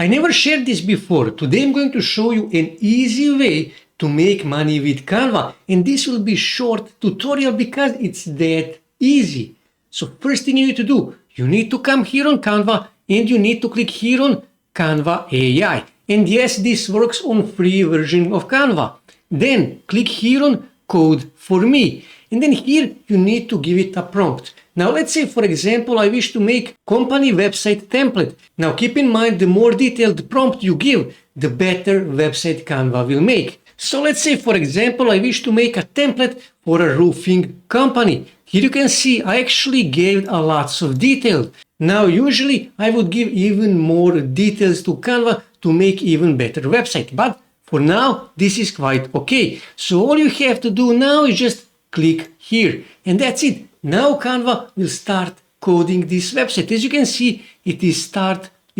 I never shared this before. Today I'm going to show you an easy way to make money with Canva, and this will be short tutorial because it's that easy. So first thing you need to do, you need to come here on Canva and you need to click here on Canva AI. And yes, this works on free version of Canva. Then click here on Code for Me. And then here you need to give it a prompt. Now let's say, for example, I wish to make company website template. Now keep in mind, the more detailed prompt you give, the better website Canva will make. So let's say, for example, I wish to make a template for a roofing company. Here you can see I actually gave a lots of details. Now usually I would give even more details to Canva to make even better website. But for now, this is quite okay. So all you have to do now is just click here, and that's it. Now Canva will start coding this website. As you can see, it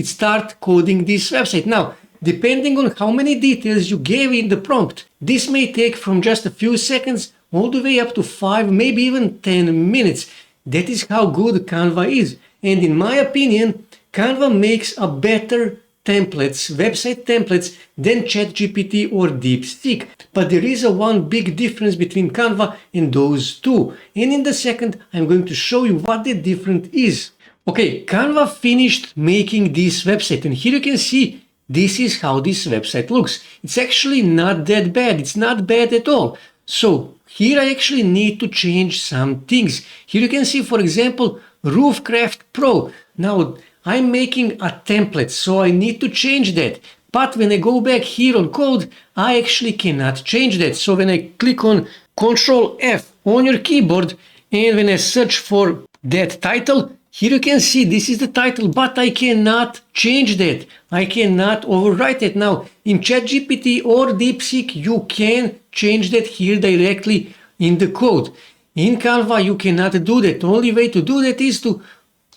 start coding this website. Now, depending on how many details you gave in the prompt, this may take from just a few seconds all the way up to 5, maybe even 10 minutes. That is how good Canva is. And in my opinion, Canva makes a better website templates than ChatGPT or DeepSeek. But there is one big difference between Canva and those two. And in the second, I'm going to show you what the difference is. Okay, Canva finished making this website, and here you can see this is how this website looks. It's actually not that bad. It's not bad at all. So here I actually need to change some things. Here you can see, for example, Roofcraft Pro. Now I'm making a template, so I need to change that. But when I go back here on code, I actually cannot change that. So when I click on Ctrl F on your keyboard, and when I search for that title, here you can see this is the title, but I cannot change that. I cannot overwrite it. Now in ChatGPT or DeepSeek, you can change that here directly in the code. In Canva, you cannot do that. The only way to do that is to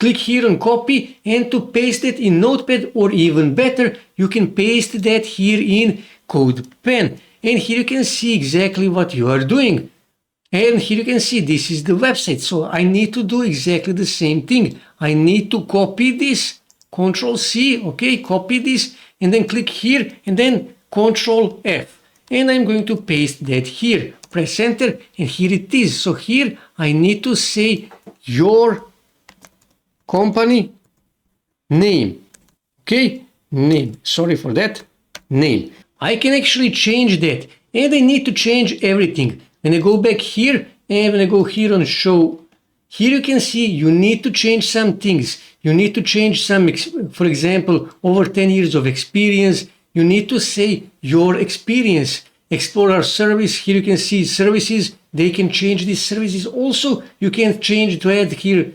click here on copy and to paste it in Notepad, or even better, you can paste that here in CodePen. And here you can see exactly what you are doing. And here you can see this is the website. So I need to do exactly the same thing. I need to copy this, Ctrl C, okay, copy this, and then click here, and then Ctrl F. And I'm going to paste that here. Press enter, and here it is. So here I need to say your company name. Okay, name. Sorry for that. Name. I can actually change that, and I need to change everything. When I go back here, and when I go here on show, here you can see you need to change some things. You need to change some, for example, over 10 years of experience. You need to say your experience. Explore our service. Here you can see services. They can change these services. Also, you can change to add here,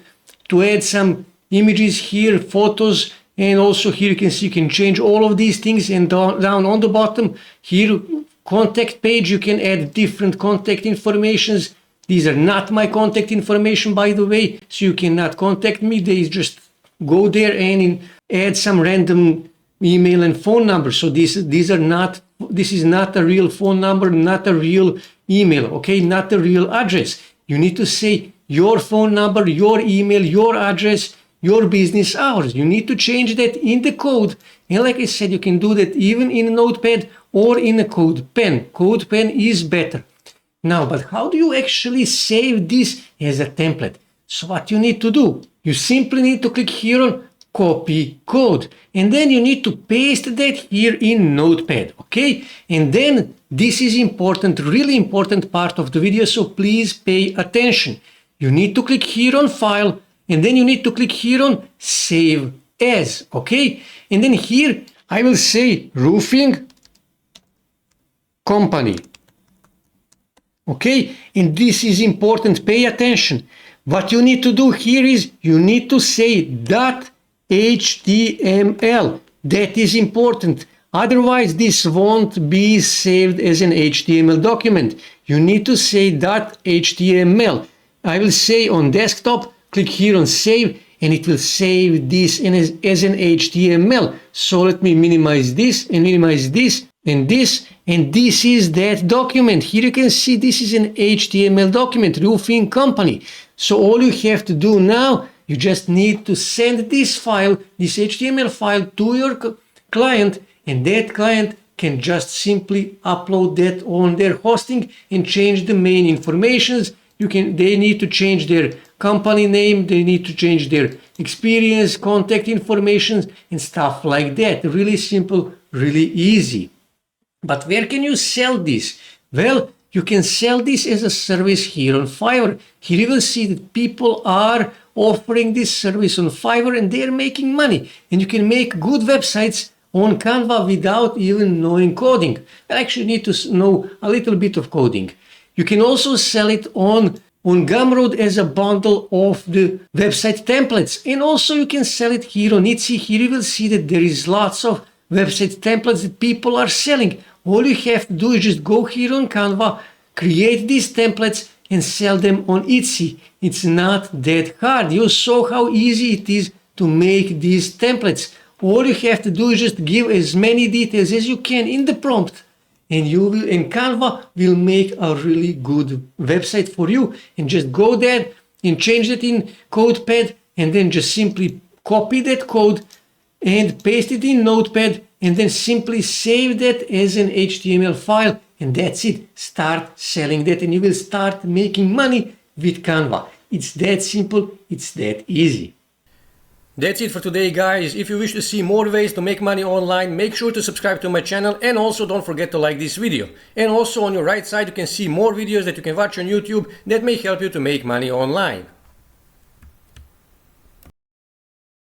to add some images here, photos, and also here you can see you can change all of these things. And down on the bottom here, contact page, you can add different contact informations. These are not my contact information, by the way, so you cannot contact me. They just go there and add some random email and phone number. So this is not a real phone number, not a real email, okay, not a real address. You need to say your phone number, your email, your address, your business hours. You need to change that in the code. And like I said, you can do that even in a Notepad or in a CodePen. CodePen is better. Now, but how do you actually save this as a template? So what you need to do, you simply need to click here on copy code, and then you need to paste that here in Notepad, okay? And then this is important, really important part of the video, so please pay attention. You need to click here on file, and then you need to click here on save as, okay? And then here I will say roofing company, okay? And this is important, pay attention. What you need to do here is you need to say .html. That is important. Otherwise, this won't be saved as an HTML document. You need to say .html. I will say on desktop, click here on save, and it will save this as an HTML. So let me minimize this and minimize this and this, and this is that document. Here you can see this is an HTML document, roofing company. So all you have to do now, you just need to send this file, this HTML file, to your client, and that client can just simply upload that on their hosting and change the main informations. They need to change their company name, they need to change their experience, contact information, and stuff like that. Really simple, really easy. But where can you sell this? Well, you can sell this as a service here on Fiverr. Here you will see that people are offering this service on Fiverr and they are making money. And you can make good websites on Canva without even knowing coding. You actually need to know a little bit of coding. You can also sell it on Gumroad as a bundle of the website templates. And also you can sell it here on Etsy. Here you will see that there is lots of website templates that people are selling. All you have to do is just go here on Canva, create these templates and sell them on Etsy. It's not that hard. You saw how easy it is to make these templates. All you have to do is just give as many details as you can in the prompt, and Canva will make a really good website for you. And just go there and change it in CodePad, and then just simply copy that code and paste it in Notepad, and then simply save that as an HTML file, and that's it. Start selling that and you will start making money with Canva. It's that simple, it's that easy. That's it for today, guys. If you wish to see more ways to make money online, make sure to subscribe to my channel, and also don't forget to like this video. And also on your right side you can see more videos that you can watch on YouTube that may help you to make money online.